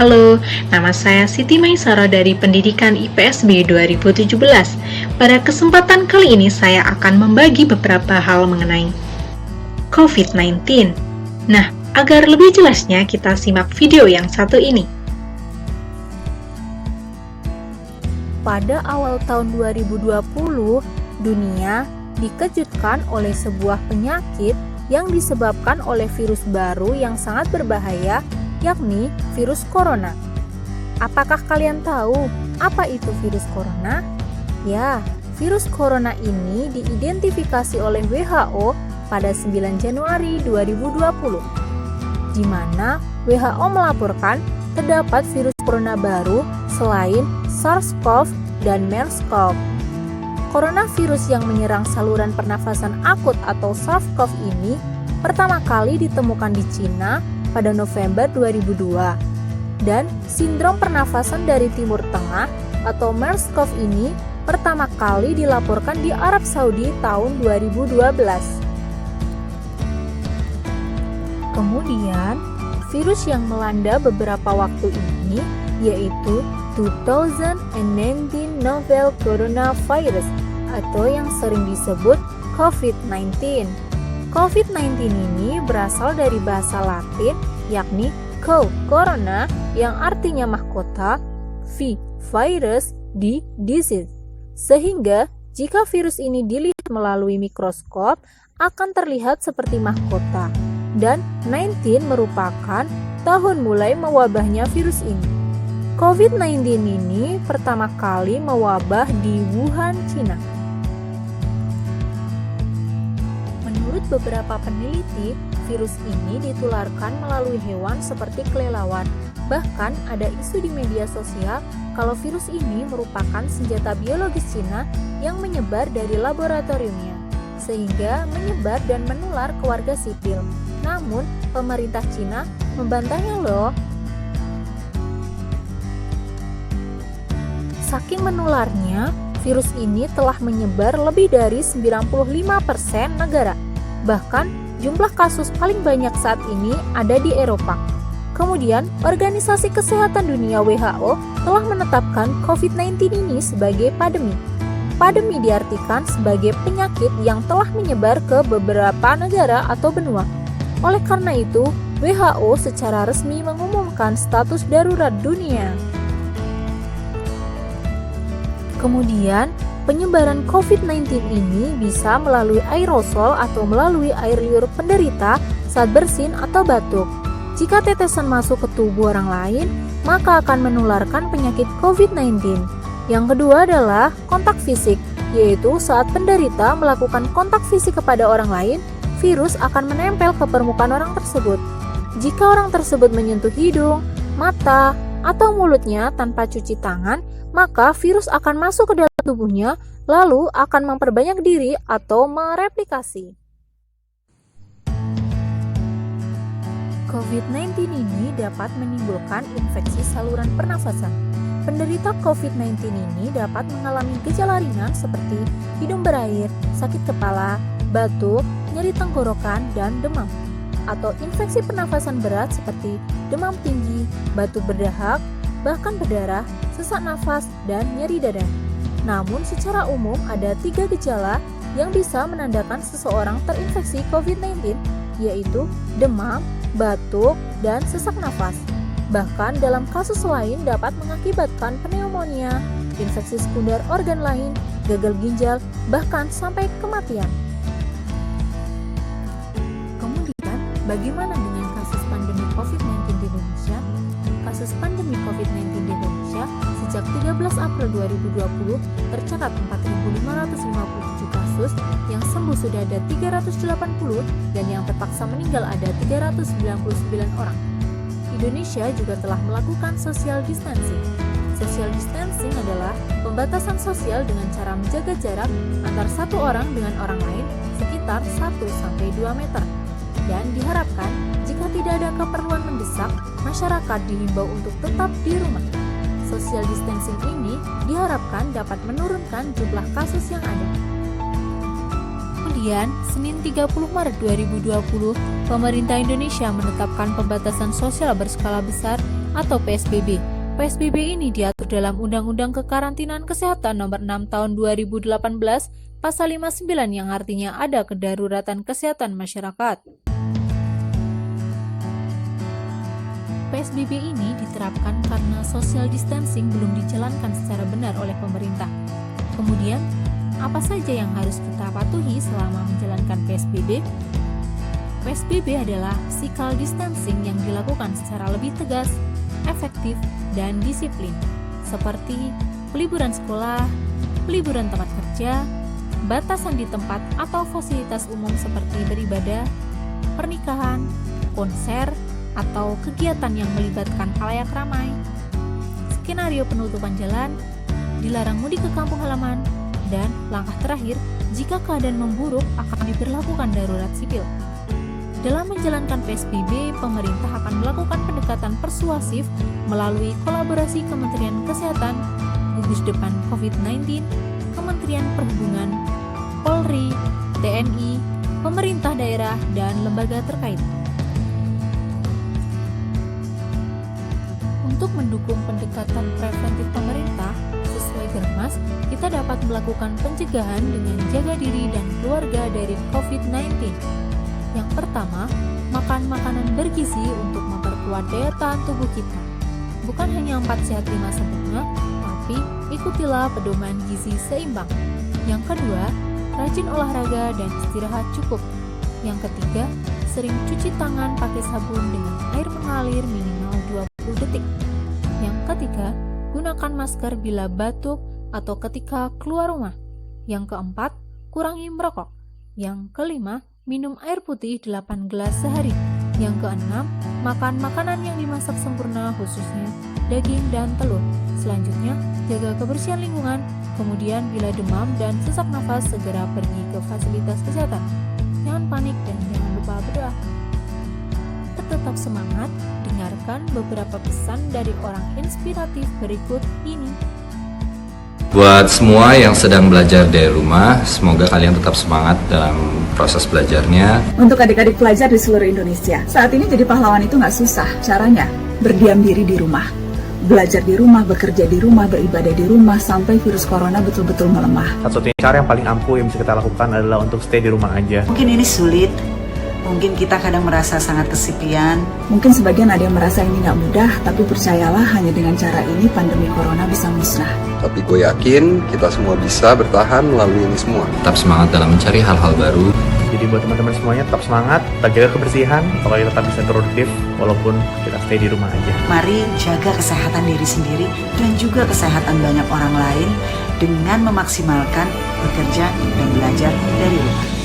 Halo, nama saya Siti Maisara dari Pendidikan IPSB 2017. Pada kesempatan kali ini saya akan membagi beberapa hal mengenai COVID-19. Nah, agar lebih jelasnya kita simak video yang satu ini. Pada awal tahun 2020, dunia dikejutkan oleh sebuah penyakit yang disebabkan oleh virus baru yang sangat berbahaya, yakni virus corona. Apakah kalian tahu apa itu virus corona? Ya, virus corona ini diidentifikasi oleh WHO pada 9 Januari 2020, di mana WHO melaporkan terdapat virus corona baru selain SARS-CoV dan MERS-CoV. Coronavirus yang menyerang saluran pernafasan akut atau SARS-CoV ini pertama kali ditemukan di Cina pada November 2002, dan sindrom pernafasan dari Timur Tengah atau MERS-CoV ini pertama kali dilaporkan di Arab Saudi tahun 2012. Kemudian, virus yang melanda beberapa waktu ini yaitu 2019 Novel Coronavirus atau yang sering disebut COVID-19. COVID-19 ini berasal dari bahasa Latin yakni corona yang artinya mahkota, virus, disease. Sehingga jika virus ini dilihat melalui mikroskop akan terlihat seperti mahkota. Dan 19 merupakan tahun mulai mewabahnya virus ini. COVID-19 ini pertama kali mewabah di Wuhan, Cina. Menurut beberapa peneliti, virus ini ditularkan melalui hewan seperti kelelawar. Bahkan ada isu di media sosial kalau virus ini merupakan senjata biologis Cina yang menyebar dari laboratoriumnya, sehingga menyebar dan menular ke warga sipil. Namun, pemerintah Cina membantahnya loh. Saking menularnya, virus ini telah menyebar lebih dari 95% negara. Bahkan, jumlah kasus paling banyak saat ini ada di Eropa. Kemudian, Organisasi Kesehatan Dunia WHO telah menetapkan COVID-19 ini sebagai pandemi. Pandemi diartikan sebagai penyakit yang telah menyebar ke beberapa negara atau benua. Oleh karena itu, WHO secara resmi mengumumkan status darurat dunia. Kemudian, penyebaran COVID-19 ini bisa melalui aerosol atau melalui air liur penderita saat bersin atau batuk. Jika tetesan masuk ke tubuh orang lain, maka akan menularkan penyakit COVID-19. Yang kedua adalah kontak fisik, yaitu saat penderita melakukan kontak fisik kepada orang lain, virus akan menempel ke permukaan orang tersebut. Jika orang tersebut menyentuh hidung, mata, atau mulutnya tanpa cuci tangan, maka virus akan masuk ke dalam tubuhnya, lalu akan memperbanyak diri atau mereplikasi. COVID-19 ini dapat menimbulkan infeksi saluran pernafasan. Penderita COVID-19 ini dapat mengalami gejala ringan seperti hidung berair, sakit kepala, batuk, nyeri tenggorokan, dan demam. Atau infeksi pernafasan berat seperti demam tinggi, batuk berdahak, bahkan berdarah, sesak nafas, dan nyeri dada. Namun secara umum ada 3 gejala yang bisa menandakan seseorang terinfeksi COVID-19, yaitu demam, batuk, dan sesak nafas. Bahkan dalam kasus lain dapat mengakibatkan pneumonia, infeksi sekunder organ lain, gagal ginjal, bahkan sampai kematian. Kemudian, bagaimana dengan kasus pandemi COVID-19 di Indonesia? Kasus pandemi COVID-19 di Indonesia sejak 13 April 2020 tercatat 4.557 kasus, yang sembuh sudah ada 380 dan yang terpaksa meninggal ada 399 orang. Indonesia juga telah melakukan social distancing. Social distancing adalah pembatasan sosial dengan cara menjaga jarak antar satu orang dengan orang lain sekitar 1-2 meter. Dan diharapkan jika tidak ada keperluan mendesak, masyarakat dihimbau untuk tetap di rumah. Social distancing ini diharapkan dapat menurunkan jumlah kasus yang ada. Kemudian, Senin 30 Maret 2020, pemerintah Indonesia menetapkan pembatasan sosial berskala besar atau PSBB. PSBB ini diatur dalam Undang-Undang Kekarantinaan Kesehatan Nomor 6 Tahun 2018, Pasal 59 yang artinya ada kedaruratan kesehatan masyarakat. PSBB ini diterapkan karena social distancing belum dijalankan secara benar oleh pemerintah. Kemudian, apa saja yang harus kita patuhi selama menjalankan PSBB? PSBB adalah physical distancing yang dilakukan secara lebih tegas, efektif, dan disiplin, seperti peliburan sekolah, peliburan tempat kerja, batasan di tempat atau fasilitas umum seperti beribadah, pernikahan, konser, atau kegiatan yang melibatkan khalayak ramai. Skenario penutupan jalan, dilarang mudik ke kampung halaman, dan langkah terakhir, jika keadaan memburuk akan diberlakukan darurat sipil. Dalam menjalankan PSBB, pemerintah akan melakukan pendekatan persuasif melalui kolaborasi Kementerian Kesehatan, Gugus Depan COVID-19, Kementerian Perhubungan, Polri, TNI, pemerintah daerah, dan lembaga terkait. Untuk mendukung pendekatan preventif pemerintah, sesuai Germas, kita dapat melakukan pencegahan dengan jaga diri dan keluarga dari COVID-19. Yang pertama, makan makanan bergizi untuk memperkuat daya tahan tubuh kita. Bukan hanya 4 sehat 5 sempurna, tapi ikutilah pedoman gizi seimbang. Yang kedua, rajin olahraga dan istirahat cukup. Yang ketiga, sering cuci tangan pakai sabun dengan air mengalir minimal 20 detik. Yang ketiga, gunakan masker bila batuk atau ketika keluar rumah. Yang keempat, kurangi merokok. Yang kelima, minum air putih 8 gelas sehari. Yang keenam, makan makanan yang dimasak sempurna khususnya daging dan telur. Selanjutnya, jaga kebersihan lingkungan. Kemudian bila demam dan sesak nafas, segera pergi ke fasilitas kesehatan. Jangan panik dan jangan lupa berdoa. Tetap semangat, dengarkan beberapa pesan dari orang inspiratif berikut ini. Buat semua yang sedang belajar dari rumah, semoga kalian tetap semangat dalam proses belajarnya. Untuk adik-adik pelajar di seluruh Indonesia, saat ini jadi pahlawan itu nggak susah. Caranya, berdiam diri di rumah. Belajar di rumah, bekerja di rumah, beribadah di rumah, sampai virus corona betul-betul melemah. Satu-satunya cara yang paling ampuh yang bisa kita lakukan adalah untuk stay di rumah aja. Mungkin ini sulit, mungkin kita kadang merasa sangat kesepian. Mungkin sebagian ada yang merasa ini nggak mudah, tapi percayalah hanya dengan cara ini pandemi corona bisa musnah. Tapi gue yakin kita semua bisa bertahan melalui ini semua. Tetap semangat dalam mencari hal-hal baru. Jadi buat teman-teman semuanya tetap semangat, tetap jaga kebersihan, supaya tetap bisa produktif walaupun kita stay di rumah aja. Mari jaga kesehatan diri sendiri dan juga kesehatan banyak orang lain dengan memaksimalkan bekerja dan belajar dari rumah.